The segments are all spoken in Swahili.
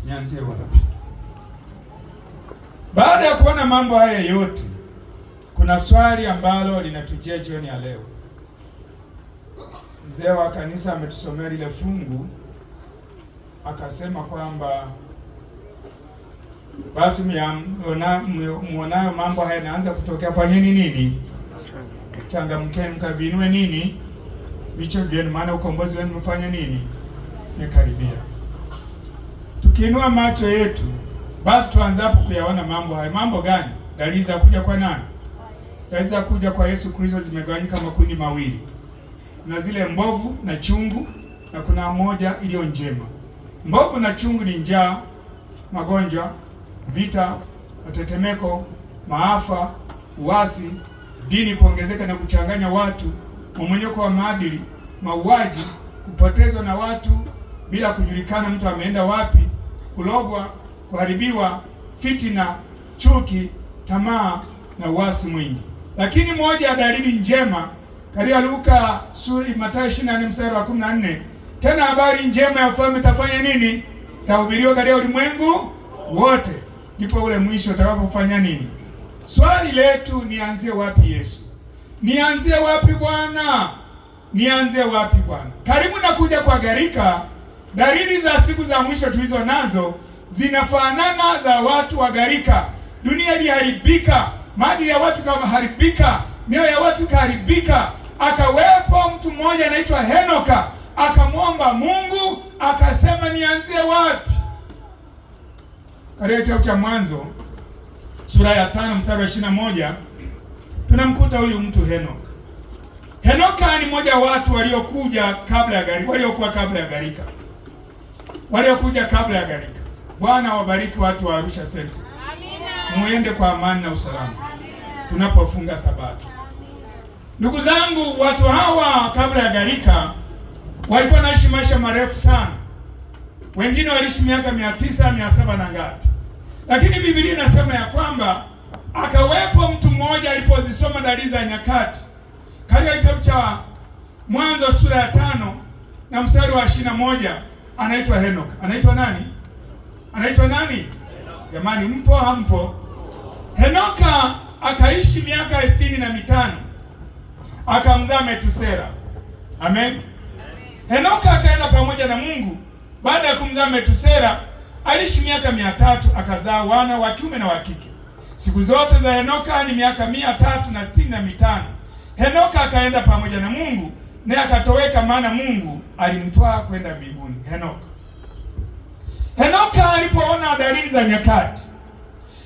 Nianzie wapi? Baada ya kuona mambo haya yote, kuna swali ambalo linatujia jioni ya leo. Mzee wa kanisa ametusomea lile fungu, akasema kwamba basi muonayo mambo haya yanaanza kutokea, fanyeni nini? Changamkeni mkavinue nini? Vichwa vyenu, maana ukombozi wenu mfanye nini? Mekaribia. Tukiinua macho yetu, basi tuanze hapo kuyaona mambo haya. Mambo gani? Dalili za kuja kwa nani? Dalili za kuja kwa Yesu Kristo zimegawanyika makundi mawili. Kuna zile mbovu na chungu, na kuna moja iliyo njema. Mbovu na chungu ni njaa, magonjwa, vita, matetemeko, maafa, uasi, dini kuongezeka na kuchanganya watu, mmomonyoko wa maadili, mauaji, kupotezwa na watu bila kujulikana mtu ameenda wapi, kulogwa, kuharibiwa, fitina, chuki, tamaa na uasi mwingi. Lakini moja ya dalili njema katika Luka Mathayo 24 mstari wa 14, tena habari njema ya ufalme itafanya nini? Itahubiriwa katika ulimwengu wote, ndipo ule mwisho utakapofanya nini? Swali letu, nianzie wapi Yesu? Nianzie wapi Bwana? Nianzie wapi Bwana? Karibu na kuja kwa gharika, dalili za siku za mwisho tulizo nazo zinafanana za watu wa gharika. Dunia iliharibika, maadili ya watu kaharibika, mioyo ya watu kaharibika. Akawepo mtu mmoja anaitwa Henoka, akamwomba Mungu, akasema nianzie wapi? Katika kitabu cha Mwanzo sura ya 5 mstari wa 21 tunamkuta huyu mtu Henoka. Henoka ni mmoja wa watu waliokuja kabla ya gharika, waliokuwa kabla ya gharika, waliokuja kabla ya gharika. Bwana wabariki watu wa Arusha Center. Amina. Muende kwa amani na usalama tunapofunga Sabato. Ndugu zangu, watu hawa kabla ya gharika walikuwa naishi maisha marefu sana. Wengine waliishi miaka 900, 700 na ngapi. Lakini Biblia inasema ya kwamba akawepo mtu mmoja, alipozisoma dalili za nyakati katika kitabu cha Mwanzo sura ya 5 na mstari wa 21, anaitwa Henoka. Anaitwa nani? Anaitwa nani? Jamani, mpo hampo? Henoka akaishi miaka 65, akamzaa Metusela. Amen. Henoka akaenda pamoja na Mungu. Baada ya kumzaa Metusela, aliishi miaka 300, akazaa wana wa kiume na wa kike. Siku zote za Henoka ni miaka 365. Henoka akaenda pamoja na Mungu, naye akatoweka, maana Mungu alimtwaa kwenda mbinguni. Henoka alipoona dalili za nyakati,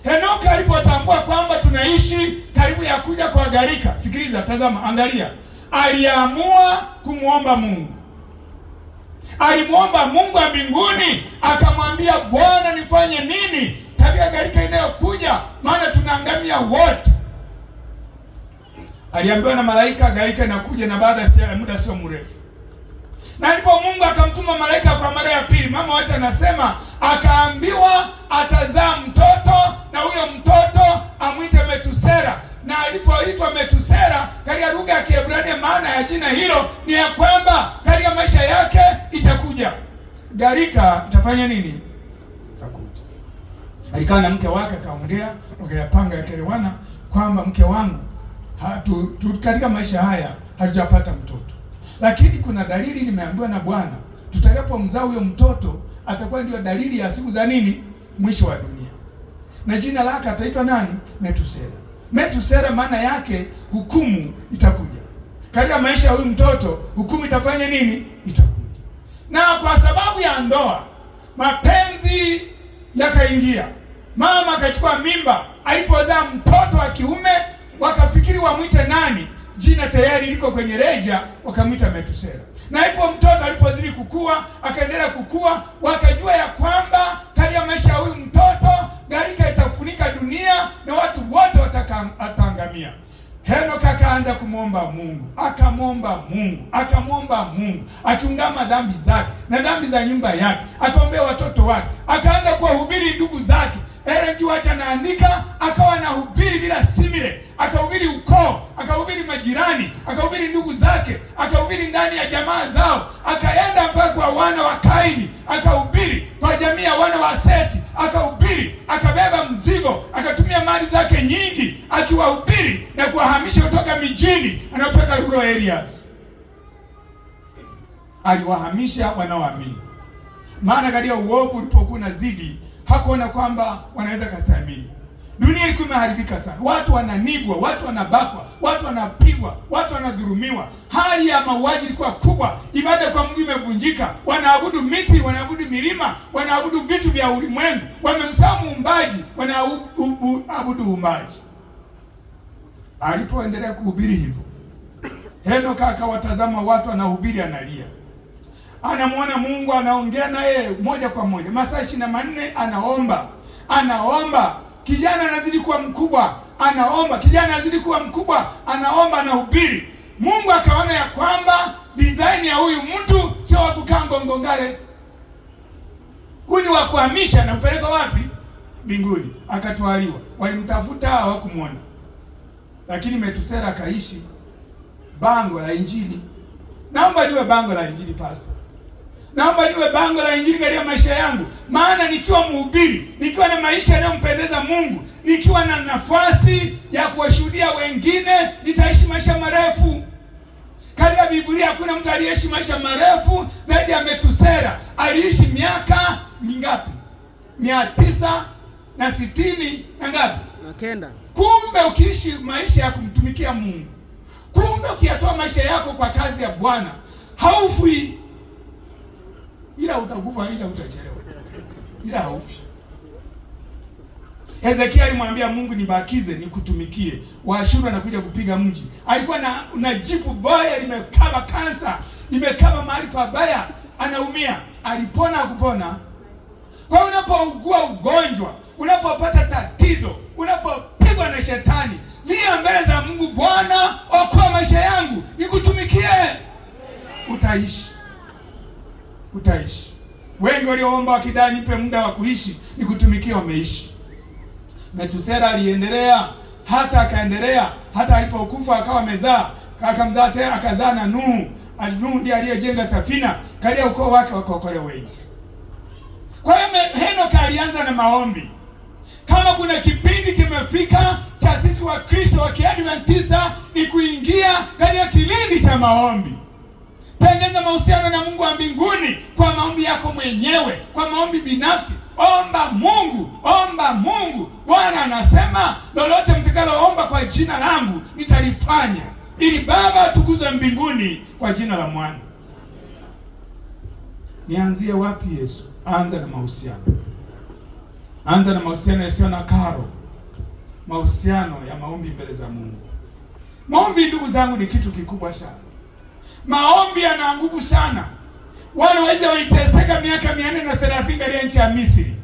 Henoka alipotambua kwamba tunaishi karibu ya kuja kwa gharika, sikiliza, tazama, angalia, aliamua kumwomba Mungu. Alimwomba Mungu wa mbinguni, akamwambia, Bwana, nifanye nini katika gharika inayokuja, maana tunaangamia wote. Aliambiwa na malaika, gharika inakuja na baada ya muda sio mrefu. Na ndipo Mungu akamtuma malaika kwa mara ya pili. Mama wote anasema akaambiwa atazaa mtoto, na huyo mtoto amwite Metusela. Na alipoitwa Metusela katika lugha ya Kiebrania, maana ya jina hilo ni ya kwamba katika maisha yake itakuja gharika. Itafanya nini? Itakuja. Alikaa na mke wake, akaongea, wakayapanga, yakaelewana kwamba mke wangu, katika maisha haya hatujapata mtoto, lakini kuna dalili nimeambiwa na Bwana, tutakapomzaa huyo mtoto atakuwa ndio dalili ya siku za nini? Mwisho wa dunia. Na jina lake ataitwa nani? Metusela. Metusela maana yake hukumu itakuja. Katika maisha ya huyu mtoto hukumu itafanya nini? Itakuja. Na kwa sababu ya ndoa, mapenzi yakaingia. Mama akachukua mimba, alipozaa mtoto wa kiume wakafikiri wamwite nani? Jina tayari liko kwenye reja, wakamwita Metusela. Na hivyo mtoto alipozidi kukua, akaendelea kukua, wakajua ya kwamba katika maisha ya huyu mtoto gharika itafunika dunia na watu wote wataangamia. Henoka akaanza kumwomba Mungu, akamwomba Mungu, akiungama dhambi zake na dhambi za nyumba yake, akaombea watoto wake, akaanza kuwahubiri ndugu zake. Watu anaandika, akawa anahubiri bila simile, akahubiri ukoo, akahubiri majirani, akahubiri ndugu zake, akahubiri ndani ya jamaa zao, akaenda mpaka kwa wana wa Kaini, akahubiri kwa jamii ya wana wa Seth. akahubiri, akabeba mzigo, akatumia mali zake nyingi akiwahubiri na kuwahamisha kutoka mijini anapeka rural areas. Aliwahamisha wanaoamini, maana katika uovu ulipokuwa unazidi hakuona kwamba wanaweza kustahimili. Dunia ilikuwa imeharibika sana, watu wananibwa, watu wanabakwa, watu wanapigwa, watu wanadhulumiwa, hali ya mauaji ilikuwa kubwa, ibada kwa Mungu imevunjika, wanaabudu miti, wanaabudu milima, wanaabudu vitu vya ulimwengu, wamemsahau Muumbaji, wanaabudu uumbaji. Alipoendelea kuhubiri hivyo, Henoka akawatazama watu wanahubiri, analia, anamwona Mungu anaongea na yeye moja kwa moja, masaa 24 anaomba. Kijana anazidi kuwa mkubwa, anaomba. Kijana anazidi kuwa mkubwa, anaomba, anahubiri. Mungu akaona ya kwamba design ya huyu mtu sio wa kukaa ngongongare, huyu ni wa kuhamisha na kupeleka wapi? Mbinguni. Akatwaliwa. Walimtafuta, hawakumuona, lakini Metusela akaishi bango la Injili. Naomba niwe bango la Injili pastor. Naomba niwe bango la Injili katika maisha yangu, maana nikiwa mhubiri, nikiwa na maisha yanayompendeza Mungu, nikiwa na nafasi ya kuwashuhudia wengine, nitaishi maisha marefu. Katika Biblia hakuna mtu aliyeishi maisha marefu zaidi ya Metusela. Aliishi miaka mingapi? 960 na ngapi? Na kenda. Kumbe ukiishi maisha ya kumtumikia Mungu, kumbe ukiyatoa maisha yako kwa kazi ya Bwana, haufi. Ila utakufa, ila utachelewa, ila haufi. Ezekiel alimwambia Mungu, nibakize nikutumikie. Waashuru anakuja kupiga mji. Alikuwa na jipu boya limekaba kansa, limekaba mahali pabaya, anaumia. Alipona hakupona? Kwa hiyo unapougua ugonjwa, unapopata tatizo, unapopigwa na shetani, lia mbele za Mungu, Bwana okoa maisha yangu nikutumikie. Utaishi. Wengi walioomba wakidai nipe muda wa kuishi nikutumikie, wameishi. Metusela aliendelea, akaendelea hata alipokufa akawa akamzaa tena, akazaa na Nuhu. Nuhu ndiye aliyejenga safina, kalia ukoo wake wakaokolewa wengi. Kwa hiyo Henoka alianza na maombi. Kama kuna kipindi kimefika cha sisi wa Kristo wa Kiadventista, ni kuingia katika kilindi cha maombi. Tengeneza mahusiano na Mungu wa mbinguni kwa maombi yako mwenyewe, kwa maombi binafsi. Omba Mungu. Bwana anasema lolote mtakaloomba kwa jina langu nitalifanya, ili Baba atukuzwe mbinguni kwa jina la Mwana. Nianzie wapi Yesu? Anza na mahusiano. Anza na mahusiano yasiyo na karo, mahusiano ya maombi mbele za Mungu. Maombi, ndugu zangu, ni kitu kikubwa sana. Maombi yana nguvu sana. Wana wa Israeli waliteseka miaka 430 katika nchi ya Misri.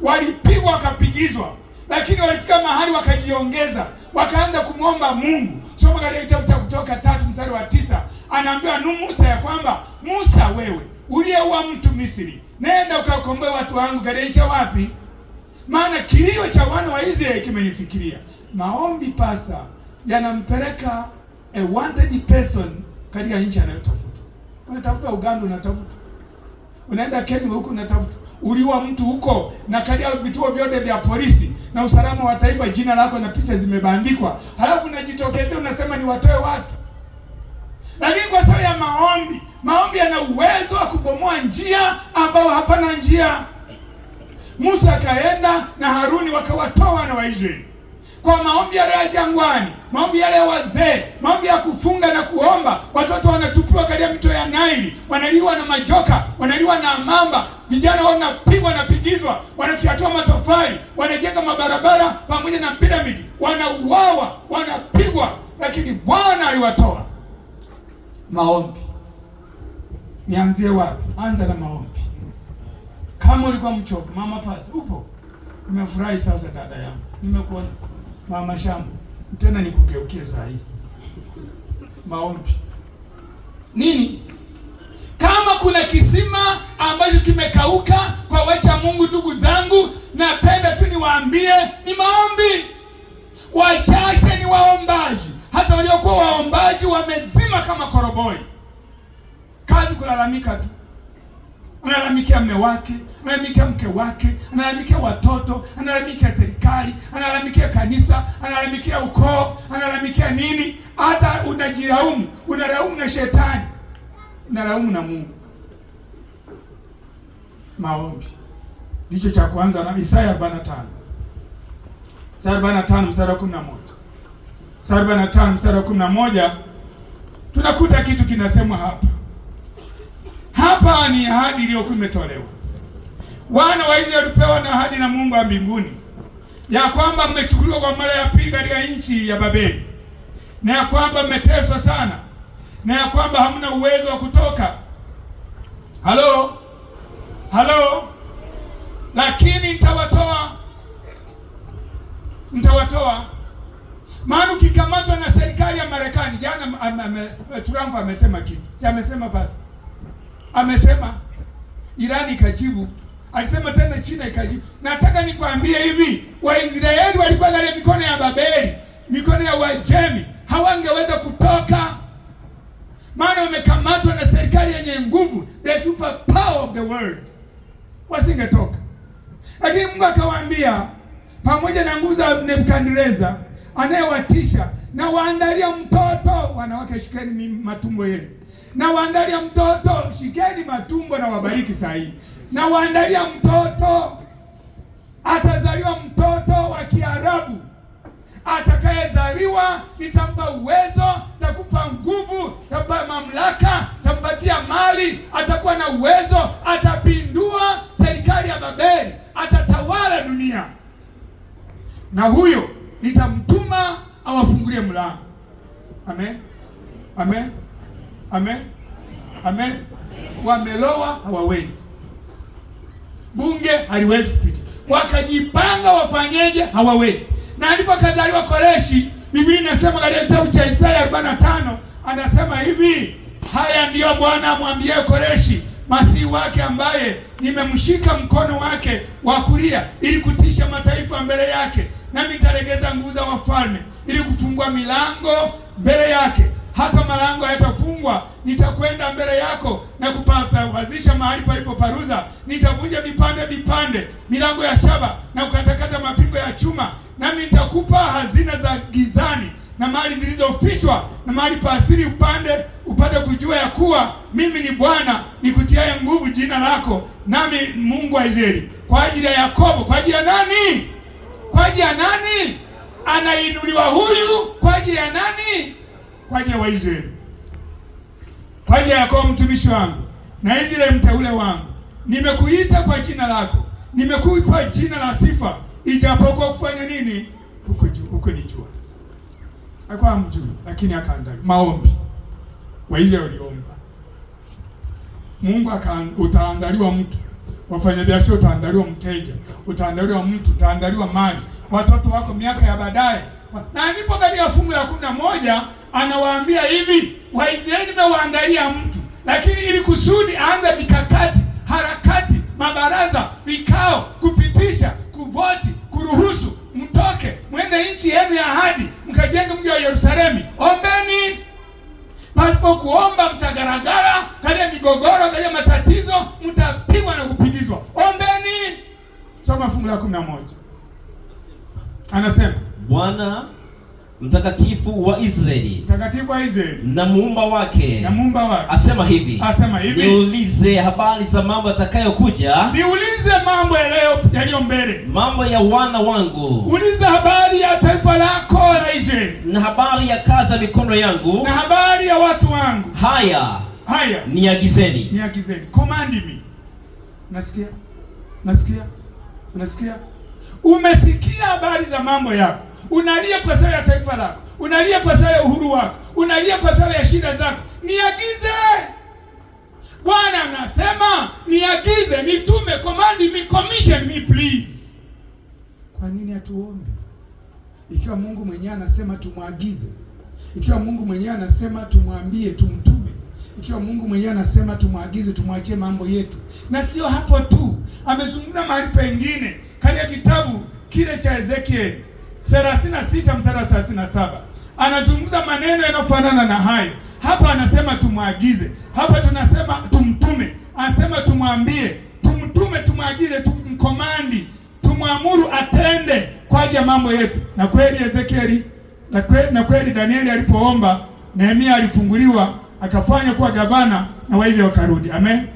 Walipigwa wakapigizwa, lakini walifika mahali wakajiongeza, wakaanza kumwomba Mungu. Soma katika kitabu cha Kutoka 3:9, anaambiwa Musa ya kwamba, Musa, wewe uliyeua mtu Misri, nenda ukakomboe watu wangu katika nchi wapi? Maana kilio cha wana wa Israeli kimenifikiria. Maombi pastor yanampeleka a wanted person katika nchi anayotafuta. Unatafuta Uganda, unatafuta. Unaenda Kenya huko, unatafuta. Uliwa mtu huko, na katika vituo vyote vya polisi na usalama wa taifa jina lako na picha zimebandikwa. Halafu unajitokezea unasema ni watoe watu. Lakini kwa sababu ya maombi yana uwezo wa kubomoa njia ambao hapana njia. Musa akaenda na Haruni wakawatoa wana wa Israeli. Kwa maombi yale ya jangwani, maombi yale ya wazee, maombi ya kufunga na kuomba, watoto wanatupiwa katika mito ya Naili, wanaliwa na majoka, wanaliwa na mamba, vijana wanapigwa na pigizwa, wanafyatua matofali, wanajenga mabarabara pamoja na piramidi, wanauawa, wanapigwa, lakini Bwana aliwatoa. Maombi. Nianzie wapi? Anza na maombi. Kama ulikuwa mchovu, mama pasi, upo? Nimefurahi sasa dada yangu. Nimekuona. Mama Shambu, tena nikugeukie saa hii. Maombi. Nini? Kama kuna kisima ambacho kimekauka kwa wacha Mungu, ndugu zangu, napenda tu niwaambie ni maombi. Wachache ni waombaji. Hata waliokuwa waombaji wamezima kama koroboi. Kazi kulalamika tu. analalamikia mume wake, analalamikia mke wake, analalamikia watoto, analalamikia serikali, analalamikia kanisa, analalamikia ukoo, analalamikia nini. Hata unajilaumu, unalaumu na shetani, unalaumu na Mungu. Maombi ndicho cha kwanza na Isaya 45. Isaya 45 mstari wa 11. Isaya 45 mstari wa 11 tunakuta kitu kinasemwa hapa. Hapa ni ahadi iliyokuwa imetolewa. Wana wa Israeli walipewa na ahadi na Mungu wa mbinguni ya kwamba mmechukuliwa kwa mara ya pili katika nchi ya Babeli, na ya kwamba mmeteswa sana, na ya kwamba hamna uwezo wa kutoka. Halo, lakini nitawatoa. Maana ukikamatwa na serikali ya Marekani, jana Trump amesema kitu. Amesema basi. Amesema Irani ikajibu, alisema tena China ikajibu. Nataka nikwambie hivi, Waisraeli walikuwa katika mikono ya Babeli, mikono ya Wajemi, hawangeweza kutoka. Maana wamekamatwa na serikali yenye nguvu, the super power of the world. Wasingetoka. Lakini Mungu akawaambia, pamoja na nguvu za Nebukadneza anayewatisha, na waandalia mtoto. Wanawake, shikeni matumbo yenu. Na waandalia mtoto, shikeni matumbo na wabariki saa hii. Na waandalia mtoto, atazaliwa mtoto wa Kiarabu. Atakayezaliwa nitampa uwezo, nitakupa nguvu, nitakupa mamlaka, nitampatia mali, atakuwa na uwezo, atapindua serikali ya Babeli, atatawala dunia. Na huyo nitamtuma awafungulie mlango. Amen. Amen. Amen. Amen. Wameloa, hawawezi. Bunge haliwezi kupita. Wakajipanga wafanyeje, hawawezi. Na alipokazaliwa Koreshi, Biblia inasema katika kitabu cha Isaya 45, anasema hivi, haya ndiyo Bwana amwambie Koreshi, masihi wake, ambaye nimemshika mkono wake wa kulia ili kutisha mataifa mbele yake, nami nitalegeza nguvu za wafalme ili kufungua milango mbele yake. Hata malango hayatafungwa. Nitakwenda mbele yako na kupasawazisha mahali palipoparuza. Nitavunja vipande milango ya shaba na kukatakata mapingo ya chuma. Nami nitakupa hazina za gizani na mali zilizofichwa na mahali pa asili, upate kujua ya kuwa mimi ni Bwana nikutiaye nguvu jina lako, nami Mungu wa Israeli. Kwa ajili ya Yakobo. Kwa ajili ya nani? Kwa ajili ya nani anainuliwa huyu? Kwa ajili ya nani? Kwa ajili ya Waisraeli. Kwa ajili ya Yakobo mtumishi wangu na Israeli mteule wangu. Nimekuita kwa jina lako, nimekupa jina la sifa, ijapokuwa kufanya nini huko nijua. Hakuwa mjui, lakini akaandalia maombi. Waisraeli waliomba. Mungu utaandaliwa mtu, wafanyabiashara utaandaliwa mteja, utaandaliwa mtu, utaandaliwa mali, watoto wako miaka ya baadaye. Na ndipo katika fungu la 11 anawaambia hivi, Waisraeli nimewaandalia mtu, lakini ili kusudi aanze mikakati, harakati, mabaraza, vikao, kupitisha, kuvoti, kuruhusu mtoke mwende nchi yenu ya ahadi, mkajenge mji wa Yerusalemu. Ombeni. Pasipo kuomba mtagaragara, kalia migogoro, kalia matatizo, mtapigwa na kupigizwa. Ombeni. Soma fungu la 11. Anasema, Bwana mtakatifu wa Israeli, na muumba wake, asema hivi, niulize habari za mambo yatakayokuja. Niulize mambo yaliyo mbele, mambo ya wana wangu. Uliza habari ya taifa lako la Israeli, na habari ya kazi ya mikono yangu, na habari ya watu wangu. Haya niagizeni. Command me. Unasikia? Umesikia habari za mambo yako. Unalia kwa sababu ya taifa lako, unalia kwa sababu ya uhuru wako, unalia kwa sababu ya shida zako. Niagize. Bwana anasema niagize, nitume, command me, commission me please. Kwa nini hatuombe? Ikiwa Mungu mwenyewe anasema tumwagize, ikiwa Mungu mwenyewe anasema tumwambie, tumtume, ikiwa Mungu mwenyewe anasema tumwagize, tumwachie mambo yetu. Na sio hapo tu, amezungumza mahali pengine katika kitabu kile cha Ezekiel 36 mstari wa 37. Anazungumza maneno yanayofanana na hayo. Hapa anasema tumwagize, hapa tunasema tumtume. anasema tumwambie, tumtume, tumwagize, tumkomandi, tumwamuru atende kwa ajili ya mambo yetu. Na kweli Ezekieli, na kweli Danieli alipoomba, Nehemia alifunguliwa akafanya kuwa gavana na Waisraeli wakarudi. Amen.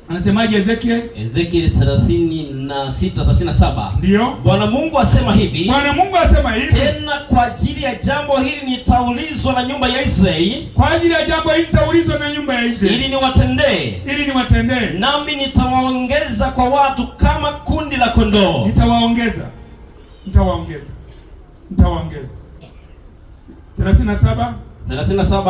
Anasemaje Ezekieli 36:37? Ndio. Bwana Mungu asema hivi. Bwana Mungu asema hivi. Tena kwa ajili ya jambo hili nitaulizwa na nyumba ya Israeli. Kwa ajili ya jambo hili nitaulizwa na nyumba ya Israeli. Ili niwatendee. Ili niwatendee. Nami nitawaongeza kwa watu kama kundi la kondoo. Nitawaongeza. 37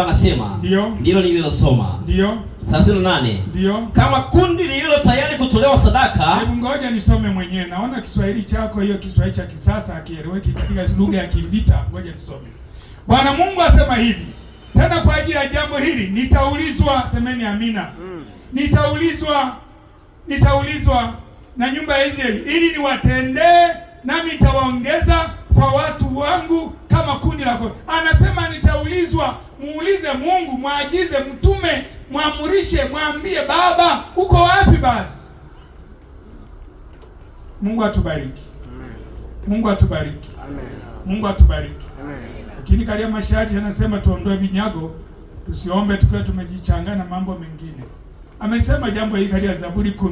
anasema. Ndio. Ndilo nililosoma. Ndio. 38. Ndio. Kama kundi lililo tayari kutolewa sadaka. Hebu ngoja nisome mwenyewe. Naona Kiswahili chako hiyo Kiswahili cha kisasa hakieleweki katika lugha ya kivita. Ngoja nisome. Bwana Mungu asema hivi. Tena kwa ajili ya jambo hili nitaulizwa, semeni amina. Nitaulizwa na nyumba ya Israeli ili niwatendee, nami nitawaongeza kwa watu wangu kama kundi la kondoo. Anasema nitaulizwa. Muulize Mungu, mwagize, mtume, mwamurishe, mwambie Baba uko wapi basi. Mungu atubariki. Amen. Mungu atubariki. Amen. Mungu atubariki. Amen. Lakini kalia masharti anasema tuondoe vinyago, tusiombe tukiwa tumejichanganya mambo mengine. Amesema jambo hili katika Zaburi 10.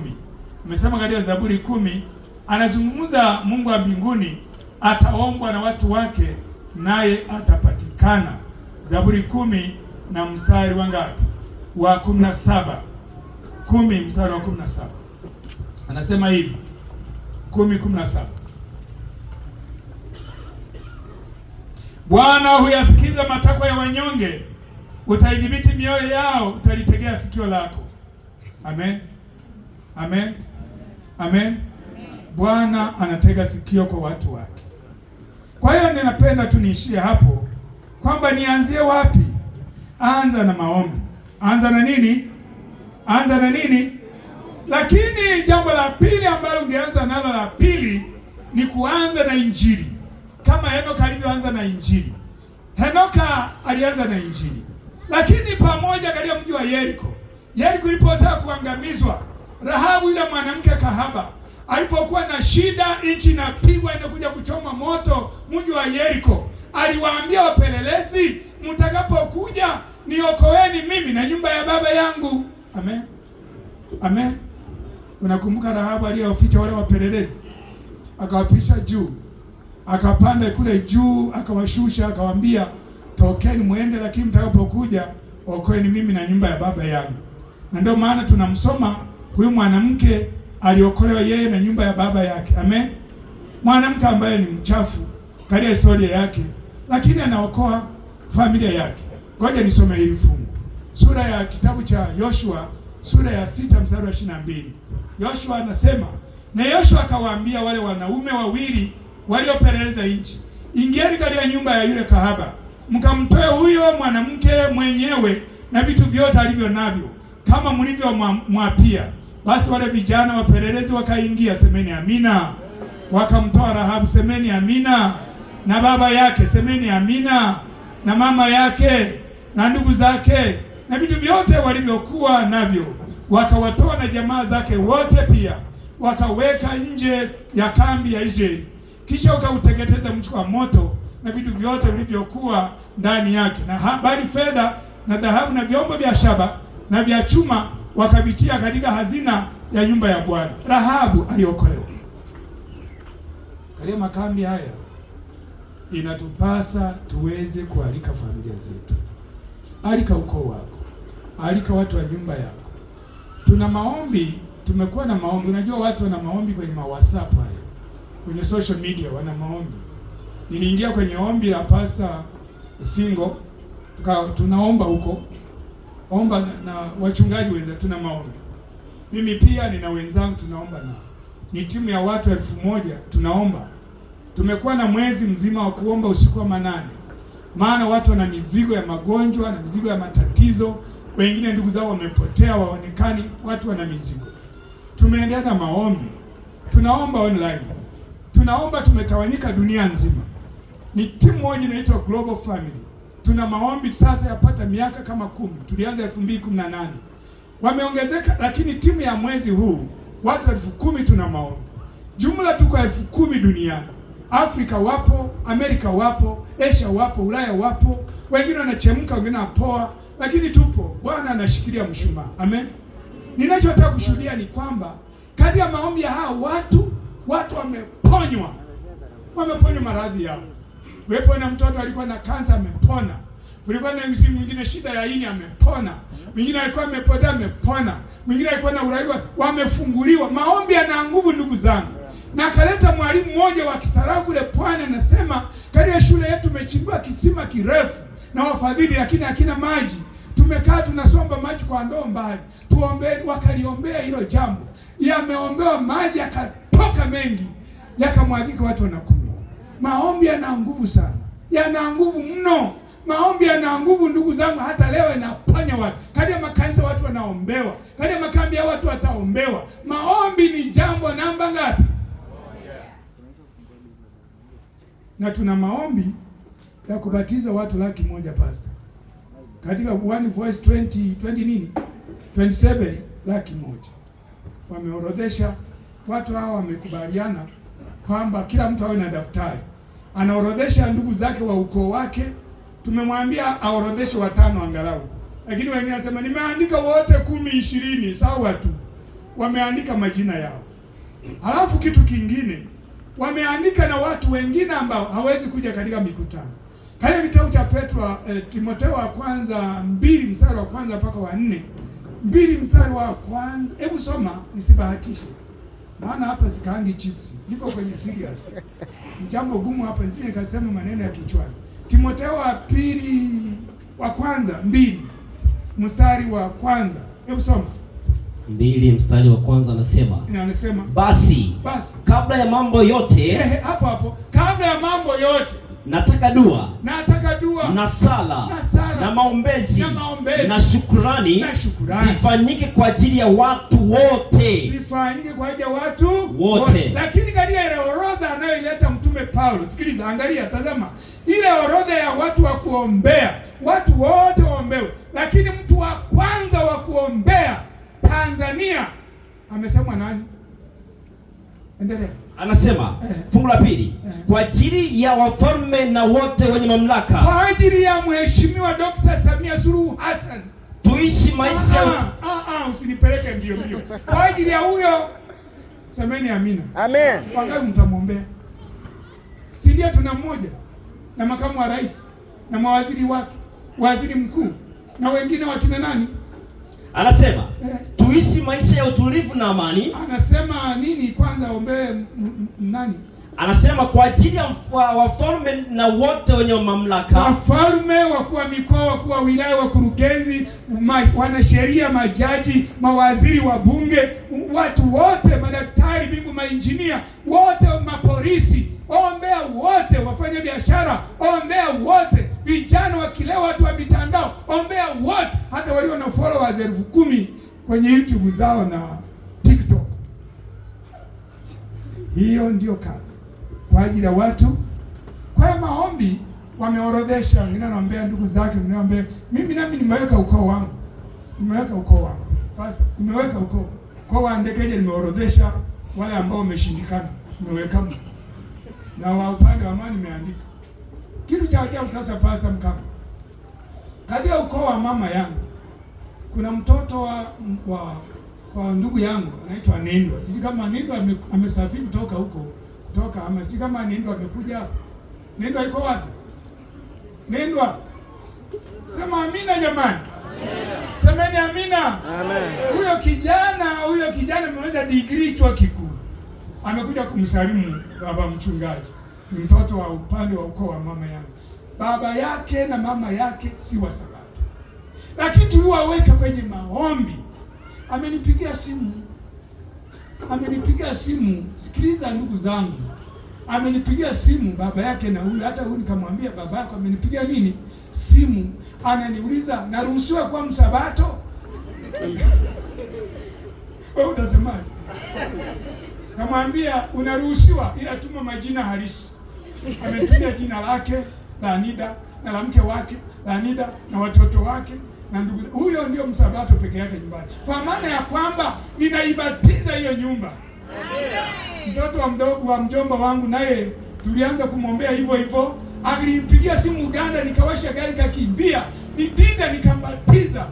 Amesema katika Zaburi 10 anazungumza Mungu wa mbinguni ataombwa na watu wake naye atapatikana. Zaburi 10 na mstari wa ngapi? Wa 17. 10 mstari wa 17. Anasema hivi. 10:17. Bwana huyasikiza matakwa ya wanyonge, utaidhibiti mioyo yao, utalitegea sikio lako. Amen. Amen. Amen. Bwana anatega sikio kwa watu wake. Kwa hiyo ninapenda tu niishie hapo kwamba nianzie wapi? Anza na maombi. Anza na nini? Anza na nini? Lakini jambo la pili ambalo ungeanza nalo la pili ni kuanza na Injili. Kama Henoka alivyoanza na Injili. Henoka alianza na Injili. Lakini pamoja katika mji wa Yeriko. Yeriko ilipotaka kuangamizwa, Rahabu yule mwanamke kahaba alipokuwa na shida, nchi inapigwa inakuja kuchoma moto mji wa Yeriko, aliwaambia wapelelezi, mtakapokuja niokoeni mimi na nyumba ya baba yangu. Amen. Amen. Unakumbuka Rahabu aliyoficha wale wapelelezi? Akawapisha juu. Akapanda kule juu, akawashusha, akawaambia, tokeni muende, lakini mtakapokuja okoeni mimi na nyumba ya baba yangu. Na ndio maana tunamsoma huyu mwanamke aliokolewa yeye na nyumba ya baba yake. Amen. Mwanamke ambaye ni mchafu katika historia yake, lakini anaokoa familia yake. Ngoja nisome hili fungu. Sura ya kitabu cha Yoshua, sura ya 6 mstari wa 22. Yoshua anasema, na Yoshua akawaambia wale wanaume wawili waliopeleleza nchi, ingieni katika nyumba ya yule kahaba, mkamtoe huyo mwanamke mwenyewe na vitu vyote alivyo navyo, kama mlivyomwapia. Basi wale vijana wapelelezi wakaingia, semeni amina. Wakamtoa Rahabu, semeni amina. Na baba yake, semeni amina. Na mama yake na ndugu zake na vitu vyote walivyokuwa navyo, wakawatoa na jamaa zake wote pia, wakaweka nje ya kambi ya Israeli. Kisha wakauteketeza mji kwa moto na vitu vyote vilivyokuwa ndani yake, na bali fedha na dhahabu na vyombo vya shaba na vya chuma wakavitia katika hazina ya nyumba ya Bwana. Rahabu aliokolewa. Katika makambi haya inatupasa tuweze kualika familia zetu. Alika ukoo wako. Alika watu wa nyumba yako. Tuna maombi, tumekuwa na maombi. Unajua watu wana maombi kwenye WhatsApp haya. Kwenye social media wana maombi. Niliingia kwenye ombi la Pastor Singo, tunaomba huko. Omba na wachungaji wenza, tuna maombi. Mimi pia nina wenzangu tunaomba nao. Ni timu ya watu 1000 tunaomba. Tumekuwa na mwezi mzima wa kuomba usiku wa manane. Maana watu wana mizigo ya magonjwa na mizigo ya matatizo, wengine ndugu zao wamepotea waonekani, watu wana mizigo. Tumeendelea na maombi. Tunaomba online. Tunaomba, tumetawanyika dunia nzima. Ni timu moja inaitwa Global Family. Tuna maombi sasa yapata miaka kama 10. Tulianza 2018. wameongezeka, lakini timu ya mwezi huu watu 10,000 tuna maombi. Jumla tuko 10,000 duniani. Afrika wapo, Amerika wapo, Asia wapo, Ulaya wapo, wengine wanachemka, wengine wapoa, lakini tupo. Bwana anashikilia mshumaa. Amen. Ninachotaka kushuhudia ni kwamba kati ya maombi ya hao watu wameponywa maradhi yao. Wepo na mtoto alikuwa na kansa, amepona. Kulikuwa na msimu mwingine shida ya ini, amepona. Mwingine alikuwa amepotea, amepona. Mwingine alikuwa na uraiwa, wamefunguliwa. Maombi yana nguvu ndugu zangu. Na akaleta mwalimu mmoja wa Kisarawe kule Pwani, anasema katika shule yetu tumechimba kisima kirefu na wafadhili, lakini hakina maji. Tumekaa tunasomba maji kwa ndoo mbali. Tuombe, wakaliombea hilo jambo. Yameombewa maji yakatoka mengi, yakamwagika, watu wanakunywa. Maombi yana nguvu sana. Yana nguvu mno. Maombi yana nguvu ndugu zangu, hata leo inaponya watu. Katika makanisa watu wanaombewa. Katika makambi ya watu wataombewa. Maombi ni jambo namba ngapi? Na tuna maombi ya kubatiza watu 100,000 pastor. Katika One Voice 27 100,000. Wameorodhesha watu hao, wamekubaliana kwamba kila mtu awe na daftari. Anaorodhesha ndugu zake wa ukoo wake. Tumemwambia aorodheshe 5 angalau. Lakini wengine wanasema nimeandika wote 10, 20, sawa tu. Wameandika majina yao. Halafu kitu kingine, wameandika na watu wengine ambao hawezi kuja katika mikutano. Katika kitabu cha Petro, Timotheo wa kwanza 2 mstari wa kwanza mpaka wa 4. 2 mstari wa kwanza. Hebu soma nisibahatishe. Maana hapa sikaangi chips. Niko kwenye serious. Ni jambo gumu hapa, nisije nikasema maneno ya kichwani. Timotheo wa pili wa kwanza 2 mstari wa kwanza. Hebu soma. 2 mstari wa kwanza anasema basi kabla ya mambo yote, hapo kabla ya mambo yote nataka dua na sala na maombezi na shukrani zifanyike kwa ajili ya watu wote. Lakini katika ile orodha anayoileta mtume Paulo, sikiliza, angalia, tazama ile orodha ya watu wa kuombea, watu wote waombewe, lakini mtu wa kwanza wa kuombea Tanzania amesemwa nani? Endelea. Anasema fungu la 2, kwa ajili ya wafalme na wote wenye mamlaka, kwa ajili ya mheshimiwa Dr. Samia Suluhu Hassan, tuishi maisha usinipeleke mbio. Kwa ajili ya huyo, semeni amina. Amen. Wangapi mtamwombea? Si ndio tuna mmoja na makamu wa rais na mawaziri wake, waziri mkuu na wengine wakina nani? Anasema tuishi maisha ya utulivu na amani. Anasema nini kwanza? Ombee nani? Anasema kwa ajili ya wafalme na wote wenye mamlaka, wafalme, wakuu wa mikoa, wakuu wa wilaya, wakurugenzi, wanasheria, majaji, mawaziri, wabunge, watu wote, madaktari, bingu, mainjinia, wote, mapolisi, ombea wote, wafanya biashara, ombea wote, vijana wakilewa, watu wa mitandao, ombea wote, hata walio na followers 10,000 kwenye YouTube zao na TikTok. Hiyo ndio kazi kwa ajili ya watu. Kwa maombi wameorodhesha, wengine wanaombea ndugu zake, wengine wanaombea mimi, nami nimeweka ukoo wangu. Pastor, nimeweka ukoo wa Ndekeje, nimeorodhesha wale ambao wameshindikana, nimeweka na wa upande wa amani nimeandika. Kitu cha ajabu sasa, Pastor Mkama, katika ukoo wa mama yangu kuna mtoto wa ndugu yangu anaitwa Nindwa. Sijui kama Nindwa amesafiri kutoka ama sijui kama Nindwa amekuja. Nindwa iko wapi? Nindwa, sema amina jamani. Semeni amina. Amen. Huyo kijana ameweza degree chuo kikuu. Amekuja kumsalimu baba mchungaji. Ni mtoto wa upande wa ukoo wa mama yangu. Baba yake na mama yake si wa Sabato. Lakini tuliwaweka kwenye maombi. Amenipigia simu. Sikiliza ndugu zangu. Amenipigia simu baba yake na huyu, hata huyu nikamwambia baba yako amenipigia nini? Simu. Ananiuliza naruhusiwa kuwa Msabato? Wewe utasemaje? Kamwambia unaruhusiwa, ila tuma majina halisi. Ametumia jina lake la Anida na la mke wake la Anida na watoto wake na ndugu, huyo ndio msabato peke yake nyumbani, kwa maana ya kwamba ninaibatiza hiyo nyumba. Mtoto wa mjomba wangu naye tulianza kumwombea hivyo hivyo, alinipigia simu Uganda, nikawasha gari kakimbia, nidinda nikambatiza.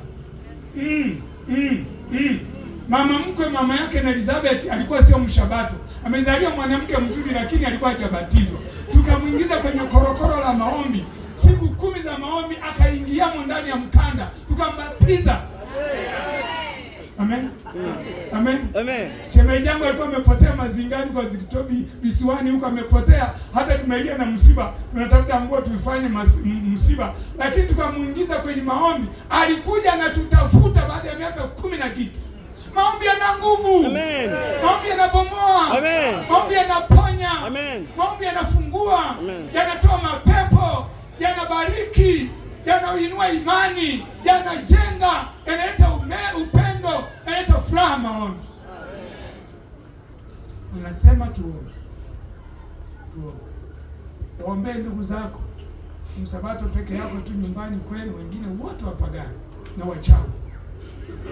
Mama yake na Elizabeth alikuwa sio mshabato, amezalia mwanamke mzuri, lakini alikuwa hajabatizwa. Tukamwingiza kwenye korokoro la maombi, siku 10 za maombi, akaingiamo ndani ya mkanda, tukambatiza. Amen. Amen. Amen. Shemeji yangu alikuwa amepotea mazingani kwa Zikitobi visiwani huko, amepotea, hata tumelia na msiba, tunatafuta nguo tuifanye msiba, lakini tukamuingiza kwenye maombi. Alikuja na tutafuta baada ya miaka 10 na kitu. Maombi yana nguvu. Amen. Maombi yanabomoa. Amen. Maombi yanaponya. Amen. Maombi yanafungua. Amen. Yanatoa mapepo, yanabariki, yanainua imani, yanajenga, yanaleta upendo, yanaleta furaha. Maombi unasema tuombe. Tuombe ndugu zako, msabato peke yako tu nyumbani kwenu, wengine wote wapagani na wachawi.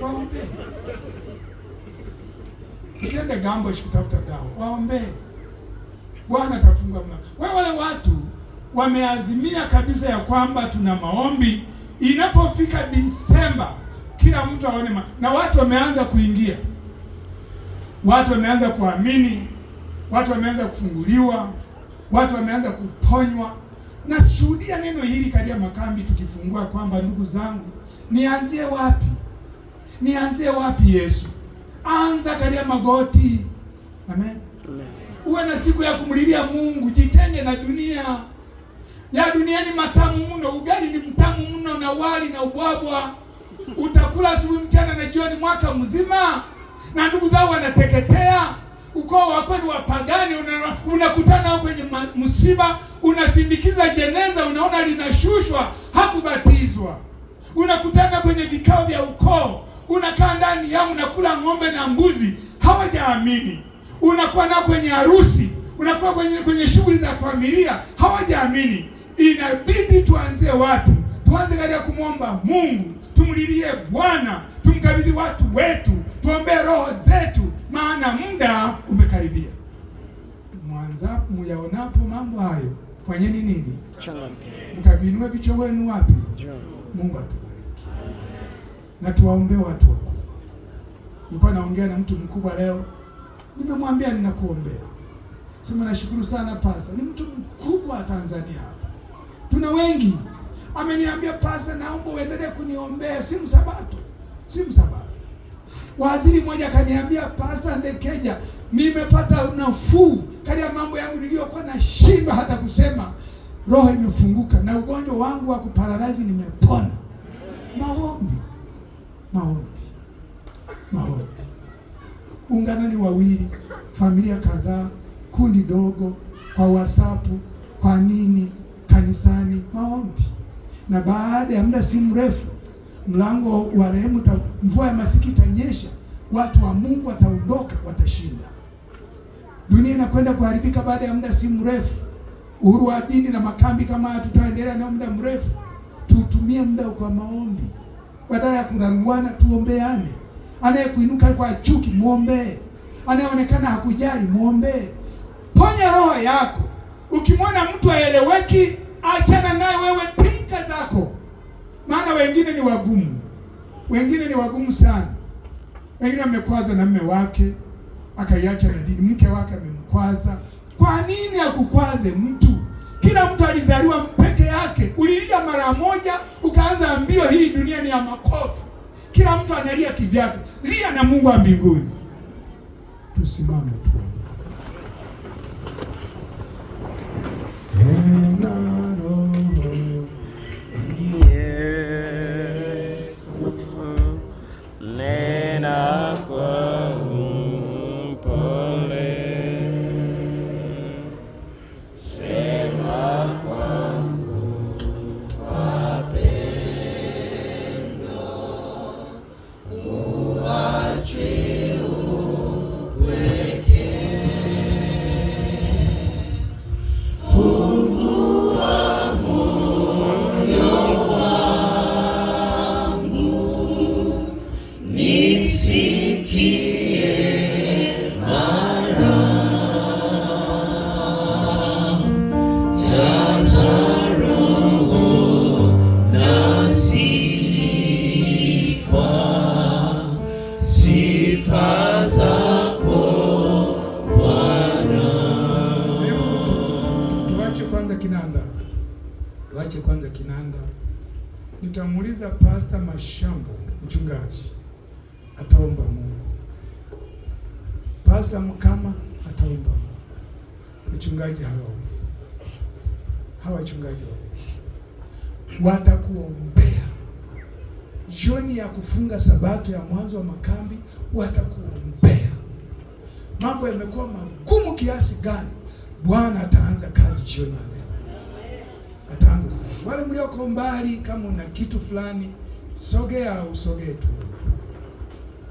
Waombe. Usiende gambo kutafuta dawa. Waombe. Bwana atafunga mlango. Wale watu wameazimia kabisa ya kwamba tuna maombi, inapofika Disemba kila mtu aone na watu wameanza kuingia. Watu wameanza kuamini, watu wameanza kufunguliwa, watu wameanza kuponywa. Na shuhudia neno hili katika makambi tukifungua kwamba ndugu zangu, nianzie wapi? Nianzie wapi Yesu? Anza katika magoti. Amen. Uwe na siku ya kumlilia Mungu, jitenge na dunia. Ya dunia ni matamu mno, ugali ni mtamu mno, na wali na ubwabwa. Utakula asubuhi, mchana na jioni mwaka mzima. Na ndugu zao wanateketea. Ukoo wako ni wapagani, unakutana kwenye msiba, unasindikiza jeneza, unaona linashushwa, hakubatizwa. Unakutana kwenye vikao vya ukoo, unakaa ndani yao, unakula ng'ombe na mbuzi, hawajaamini. Unakuwa nao kwenye harusi, unakuwa kwenye shughuli za familia, hawajaamini. Inabidi tuanzie wapi? Tuanze katika kumwomba Mungu, tumlilie Bwana, tumkabidhi watu wetu, tuombee roho zetu, maana muda umekaribia. Mwanza muyaonapo mambo hayo, fanyeni nini? Mkavinue vichwa wenu wapi? Mungu atubariki. Na tuwaombee watu wako. Nilikuwa naongea na mtu mkubwa leo, nimemwambia ninakuombea. Sema nashukuru sana pasa. Ni mtu mkubwa Tanzania hapa. Tuna wengi. Ameniambia pasa, naomba uendelee kuniombea, si msabato. Waziri mmoja akaniambia, pasa Ndekeja, nimepata nafuu katika mambo yangu niliyokuwa nashindwa hata kusema. Roho imefunguka na ugonjwa wangu wa kuparalize nimepona. Maombi. Unganani wawili, familia kadhaa, kundi dogo, kwa WhatsApp, kwa nini, kanisani, maombi. Na baada ya muda si mrefu, mlango wa rehemu, mvua ya masika itanyesha, watu wa Mungu wataondoka, watashinda. Dunia inakwenda kuharibika baada ya muda si mrefu. Uhuru wa dini na makambi kama tutaendelea na muda mrefu, tutumie muda kwa maombi. Badala ya kuraruana, tuombeane. Anayekuinuka kwa chuki, muombe. Anayeonekana hakujali, muombe. Ponya roho yako. Ukimwona mtu haeleweki, achana naye, wewe pinka zako. Maana wengine ni wagumu sana. Wengine wamekwaza na mume wake, akaiacha na dini. Mke wake amemkwaza. Kwa nini akukwaze mtu? Kila mtu alizaliwa peke yake. Ulilia mara moja, ukaanza mbio, hii dunia ni ya makofi. Kila mtu analia kivyake. Lia na Mungu wa mbinguni. Tusimame tu. Nena kwa upole, sema kwangu kwa pendo, uache upweke. nitamuuliza Pastor Mashambo mchungaji, ataomba Mungu. Pastor Mkama ataomba Mungu. Mchungaji hawa wachungaji watakuombea. Jioni ya kufunga Sabato ya mwanzo wa makambi watakuombea. Mambo yamekuwa magumu kiasi gani, Bwana ataanza kazi jioni ya leo. Ataanza sasa. Wale mlioko mbali, kama una kitu fulani, sogea usogee tu.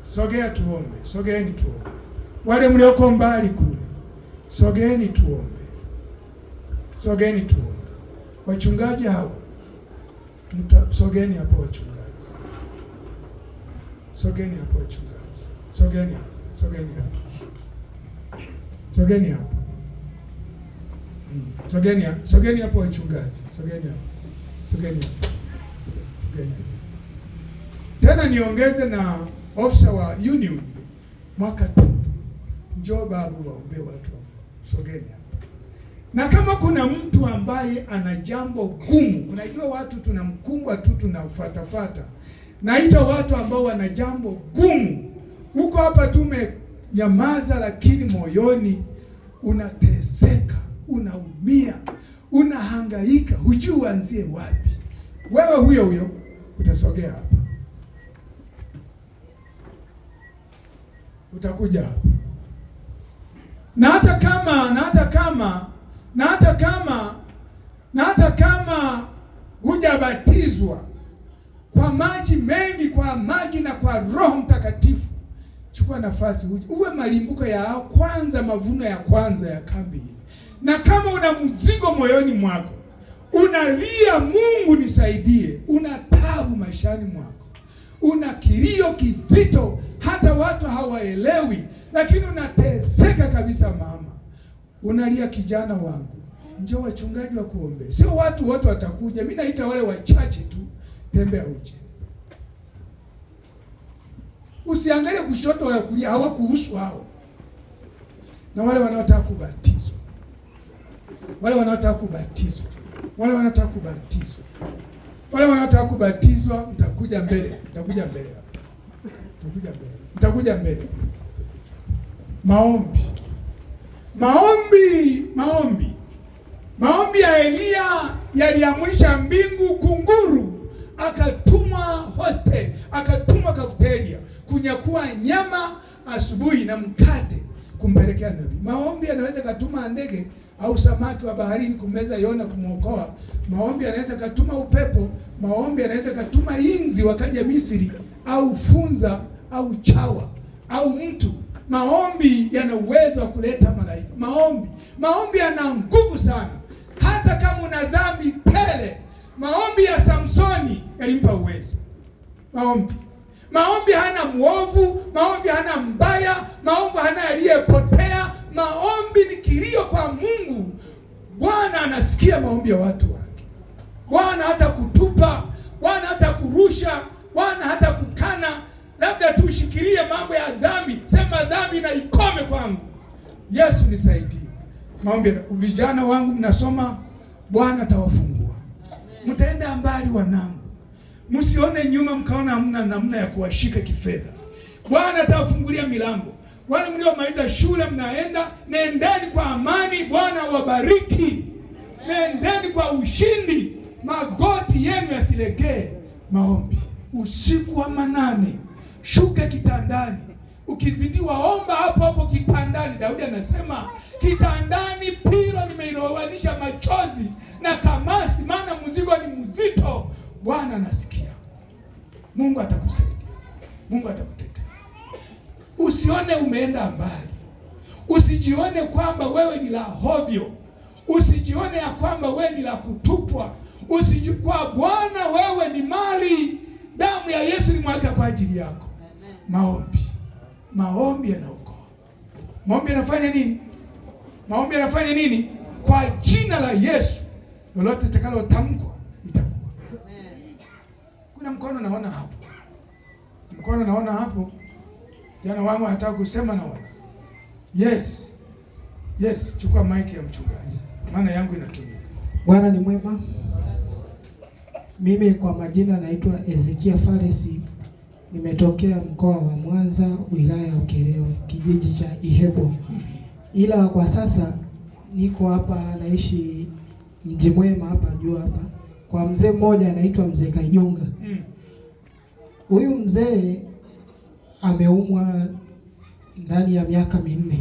Sogea tuombe. Sogeeni tuombe. Wale mlioko mbali kule, sogeeni tuombe. Sogeeni tuombe. Wachungaji hao, sogeeni hapo wachungaji. Sogeni hapo wachungaji. Sogeni hapo. Sogeni hapo. Sogeni hapo. Sogeni hapo wachungaji. Sogeni hapo. Sogeni hapo. Sogeni hapo. Tena niongeze na ofisa wa union mwaka tu. Njoo babu waombe watu. Sogeni hapo. Na kama kuna mtu ambaye ana jambo gumu, unajua watu tunamkumbwa tu, tunafuatafuata. Naita watu ambao wana jambo gumu. Huko hapa tumenyamaza, lakini moyoni unateseka, unaumia, unahangaika, hujui uanzie wapi. Wewe huyo utasogea hapa. Utakuja hapa. Na hata kama hujabatizwa kwa maji mengi, kwa maji na kwa Roho Mtakatifu, chukua nafasi uwe malimbuko ya kwanza, mavuno ya kwanza ya kambi hii. Na kama una mzigo moyoni mwako, unalia Mungu nisaidie, una taabu maishani mwako, una kilio kizito hata watu hawaelewi, lakini unateseka kabisa mama, unalia kijana wangu, njoo wachungaji wakuombe. Sio watu wote watakuja, mimi naita wale wachache tu. Tembea uje. Usiangalie kushoto wala kulia, hawakuhusu hao. Na wale wanaotaka kubatizwa. Wale wanaotaka kubatizwa. Wale wanaotaka kubatizwa. Wale wanaotaka kubatizwa, mtakuja mbele. Mtakuja mbele. Mtakuja mbele. Mtakuja mbele. Maombi. Maombi, maombi. Maombi ya Elia yaliamrisha mbingu kunguru. Akatumwa hostel, akatumwa cafeteria kunyakua nyama asubuhi na mkate kumpelekea nabii. Maombi yanaweza katuma ndege au samaki wa baharini kumeza Yona kumuokoa. Maombi yanaweza katuma upepo. Maombi yanaweza katuma inzi wakaja Misri, au funza au chawa au mtu. Maombi yana uwezo wa kuleta malaika. Maombi yana nguvu sana. Hata kama una dhambi tele, maombi ya Samsoni yalimpa uwezo. Maombi hana muovu, maombi hana mbaya, maombi hana aliyepotea. Maombi ni kilio kwa Mungu. Bwana anasikia maombi ya watu wake. Bwana hata kutupa, Bwana hata kurusha, Bwana hata kukana. Labda tushikilie mambo ya dhambi, sema dhambi na ikome kwangu. Yesu nisaidie. Maombi, vijana wangu mnasoma, Bwana atawafungua. Mtaenda mbali wanangu. Msione nyuma mkaona hamna namna ya kuwashika kifedha. Bwana atawafungulia milango. Wale mliomaliza shule mnaenda, nendeni kwa amani, Bwana wabariki. Nendeni kwa ushindi, magoti yenu yasilegee. Maombi. Usiku wa manane, shuka kitandani. Ukizidiwa omba hapo hapo kitandani. Daudi anasema, kitandani pilo nimeirowanisha machozi na kamasi, maana mzigo ni mzito. Bwana anasikia. Mungu atakusaidia. Mungu atakutetea. Usione umeenda mbali. Usijione kwamba wewe ni la hovyo. Usijione ya kwamba wewe ni la kutupwa. Kwa Bwana wewe ni mali. Damu ya Yesu ilimwagika kwa ajili yako. Maombi yanaokoa. Maombi yanafanya nini? Maombi yanafanya nini? Kwa jina la Yesu, lolote litakalo tamkwa itakuwa. Kuna mkono naona hapo. Jana wangu anataka kusema naona. Yes, chukua mic ya mchungaji. Maana yangu inatumika. Bwana ni mwema. Mimi kwa majina naitwa Ezekia Faresi, nimetokea mkoa wa Mwanza, wilaya ya Ukerewe, kijiji cha Ihebo. Ila kwa sasa niko hapa, naishi Mji Mwema hapa juu hapa kwa mzee mmoja anaitwa Mzee Kajunga. Huyu mzee ameumwa ndani ya miaka 4.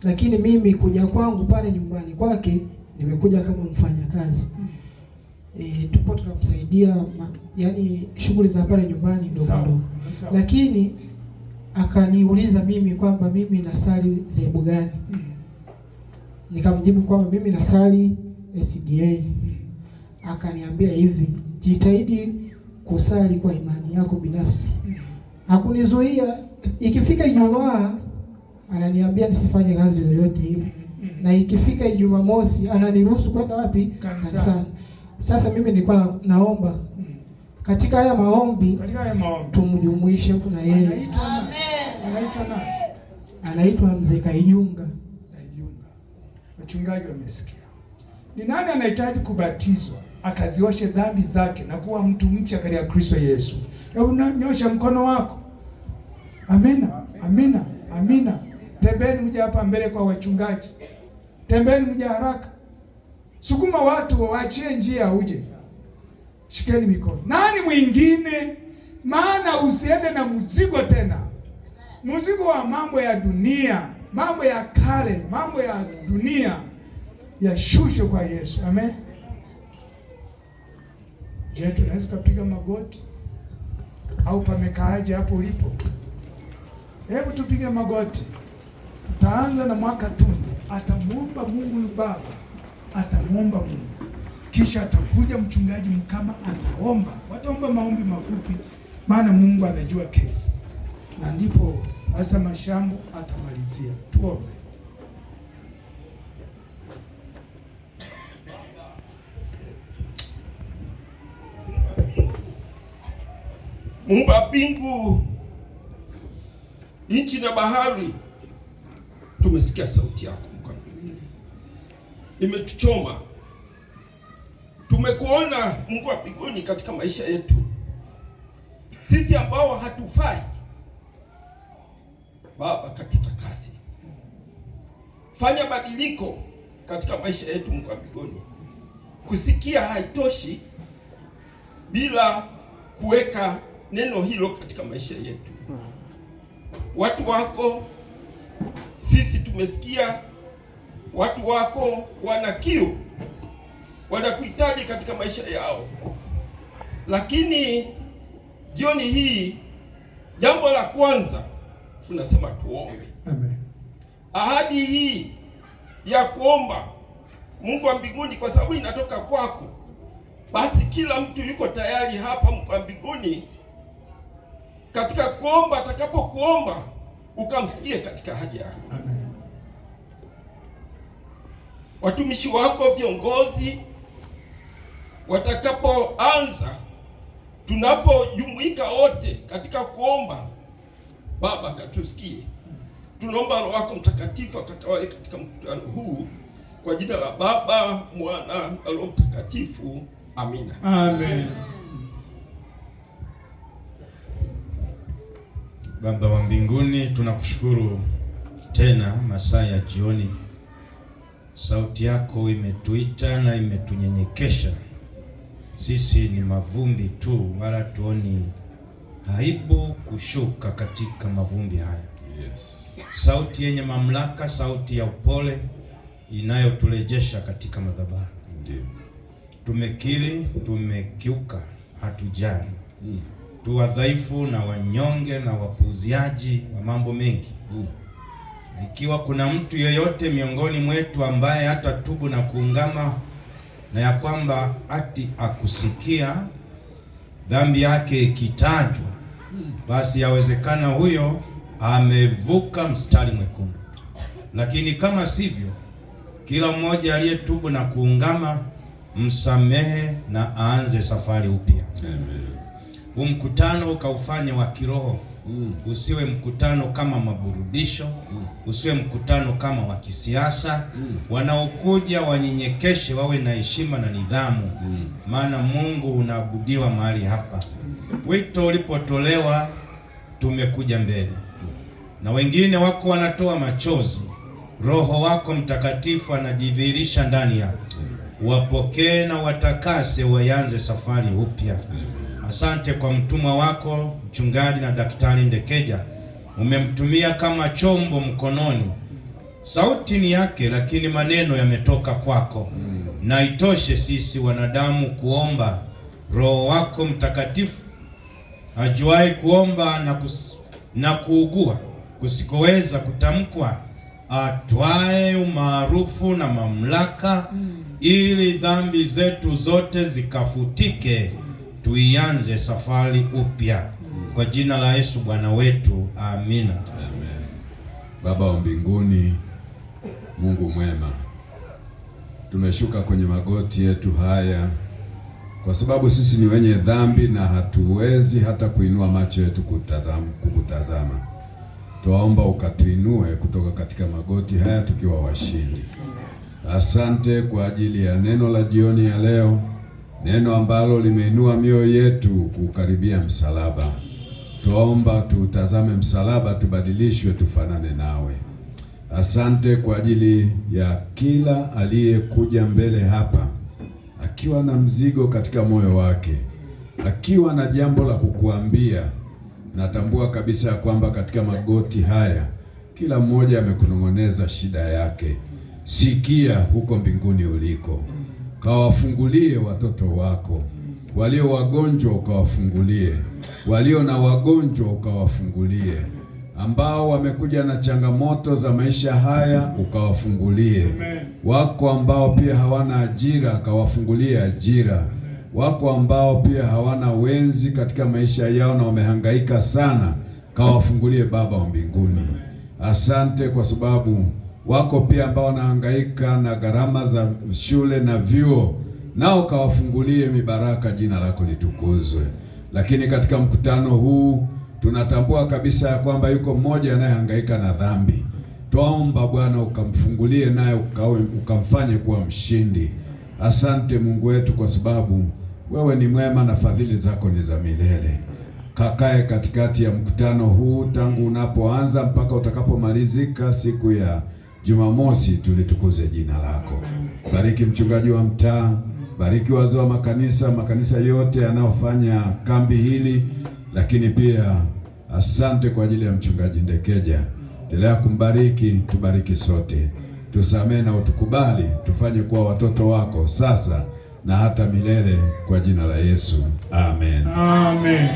Lakini mimi kuja kwangu pale nyumbani kwake nimekuja kama mfanyakazi. Tupo tunamsaidia yani shughuli za pale nyumbani ndogo ndogo. Lakini akaniuliza mimi kwamba mimi nasali dhehebu gani? Nikamjibu kwamba mimi nasali SDA. Akaniambia hivi, jitahidi kusali kwa imani yako binafsi. Hakunizuia. Ikifika Ijumaa ananiambia nisifanye kazi yoyote ile. Na ikifika Jumamosi ananiruhusu kwenda wapi? Kanisani. Sasa mimi nilikuwa naomba katika haya maombi tumjumuishe huko na yeye. Anaitwa nani? Anaitwa Mzee Kajunga. Wachungaji wamesikia. Ni nani anahitaji kubatizwa akazioshe dhambi zake na kuwa mtu mpya katika Kristo Yesu? Hebu nyosha mkono wako. Amina. Amina. Amina. Tembeni mje hapa mbele kwa wachungaji. Tembeni mje haraka. Sukuma watu waachie njia uje. Shikeni mikono. Nani mwingine? Maana usiende na mzigo tena. Mzigo wa mambo ya dunia, mambo ya kale, mambo ya dunia yashushwe kwa Yesu. Amen. Je, tunaweza kupiga magoti? Au pamekaaje hapo ulipo? Hebu tupige magoti. Tutaanza na mwaka tundu. Atamuomba Mungu Baba. Atamuomba Mungu. Kisha atakuja mchungaji Mkama ataomba. Wataomba maombi mafupi maana Mungu anajua kesi. Na ndipo hasa Mashambo atamalizia. Tuombe. Muumba mbingu, nchi na bahari, tumesikia sauti yako Mungu. Imetuchoma. Tumekuona Mungu wa mbinguni katika maisha yetu. Sisi ambao hatufai, Baba katutakase. Fanya badiliko katika maisha yetu Mungu wa mbinguni. Kusikia haitoshi bila kuweka neno hilo katika maisha yetu. Watu wako sisi tumesikia, watu wako wana kiu, wanakuhitaji katika maisha yao. Lakini jioni hii jambo la kwanza tunasema tuombe. Amen. Ahadi hii ya kuomba Mungu wa mbinguni, kwa sababu inatoka kwako, basi kila mtu yuko tayari hapa Mungu wa mbinguni katika kuomba. Atakapokuomba ukamsikie katika haja yako. Amen. Watumishi wako viongozi watakapoanza, tunapojumuika wote katika kuomba, Baba katusikie. Tunaomba Roho wako Mtakatifu akatawale katika mkutano huu, kwa jina la Baba, Mwana na Roho Mtakatifu. Amina. Amen. Baba wa mbinguni, tunakushukuru tena masaa ya jioni. Sauti yako imetuita na imetunyenyekesha. Sisi ni mavumbi tu, wala tuoni aibu kushuka katika mavumbi haya. Yes. Sauti yenye mamlaka, sauti ya upole inayoturejesha katika madhabahu. Ndiyo. Tumekiri, tumekiuka, hatujali. Tu wadhaifu na wanyonge na wapuuziaji wa mambo mengi. Ikiwa kuna mtu yeyote miongoni mwetu ambaye hata tubu na kuungama na ya kwamba ati akusikia dhambi yake ikitajwa, basi yawezekana huyo amevuka mstari mwekundu. Lakini kama sivyo, kila mmoja aliyetubu na kuungama msamehe na aanze safari upya. Amen. Mkutano ukaufanya wa kiroho Usiwe mkutano kama maburudisho, usiwe mkutano kama wa kisiasa. Wanaokuja wanyenyekeshe, wawe na heshima na nidhamu, maana Mungu unaabudiwa mahali hapa. Wito ulipotolewa tumekuja mbele, na wengine wako wanatoa machozi. Roho wako Mtakatifu anajidhihirisha ndani yao. Wapokee na watakase, waanze safari upya. Asante kwa mtumwa wako mchungaji na daktari Ndekeja, umemtumia kama chombo mkononi. Sauti ni yake, lakini maneno yametoka kwako. Na itoshe sisi wanadamu kuomba. Roho wako Mtakatifu ajuai kuomba na kuugua kusikoweza kutamkwa, atwae umaarufu na mamlaka, ili dhambi zetu zote zikafutike, tuianze safari upya. Kwa jina la Yesu Bwana wetu, amina. Amen. Baba wa mbinguni, Mungu mwema, tumeshuka kwenye magoti yetu haya kwa sababu sisi ni wenye dhambi na hatuwezi hata kuinua macho yetu kukutazama. Tuomba ukatuinue kutoka katika magoti haya tukiwa washindi. Asante kwa ajili ya neno la jioni ya leo, neno ambalo limeinua mioyo yetu kukaribia msalaba. Tuomba tutazame msalaba, tubadilishwe, tufanane nawe. Asante kwa ajili ya kila aliyekuja mbele hapa akiwa na mzigo katika moyo wake, akiwa na jambo la kukuambia. Natambua kabisa ya kwamba katika magoti haya kila mmoja amekunong'oneza shida yake. Sikia huko mbinguni uliko, kawafungulie watoto wako walio wagonjwa, ukawafungulie walio na wagonjwa, ukawafungulie ambao wamekuja na changamoto za maisha haya, ukawafungulie. Wako ambao pia hawana ajira, kawafungulie ajira. Wako ambao pia hawana wenzi katika maisha yao na wamehangaika sana, kawafungulie Baba wa mbinguni. Asante kwa sababu wako pia ambao wanahangaika na gharama za shule na vyuo, nao kawafungulie mibaraka, jina lako litukuzwe. Lakini katika mkutano huu tunatambua kabisa ya kwamba yuko mmoja anayehangaika na dhambi. Twaomba Bwana ukamfungulie, naye ukamfanye kuwa mshindi. Asante Mungu wetu kwa sababu wewe ni mwema na fadhili zako ni za milele. Kakae katikati ya mkutano huu tangu unapoanza mpaka utakapomalizika siku ya Jumamosi, tulitukuze jina lako. Bariki mchungaji wa mtaa, bariki wazee wa makanisa yote yanayofanya kambi hili, lakini pia asante kwa ajili ya mchungaji Ndekeja. Endelea kumbariki, tubariki sote. Tusamehe na utukubali, tufanye kuwa watoto wako sasa na hata milele, kwa jina la Yesu. Amen. Amen.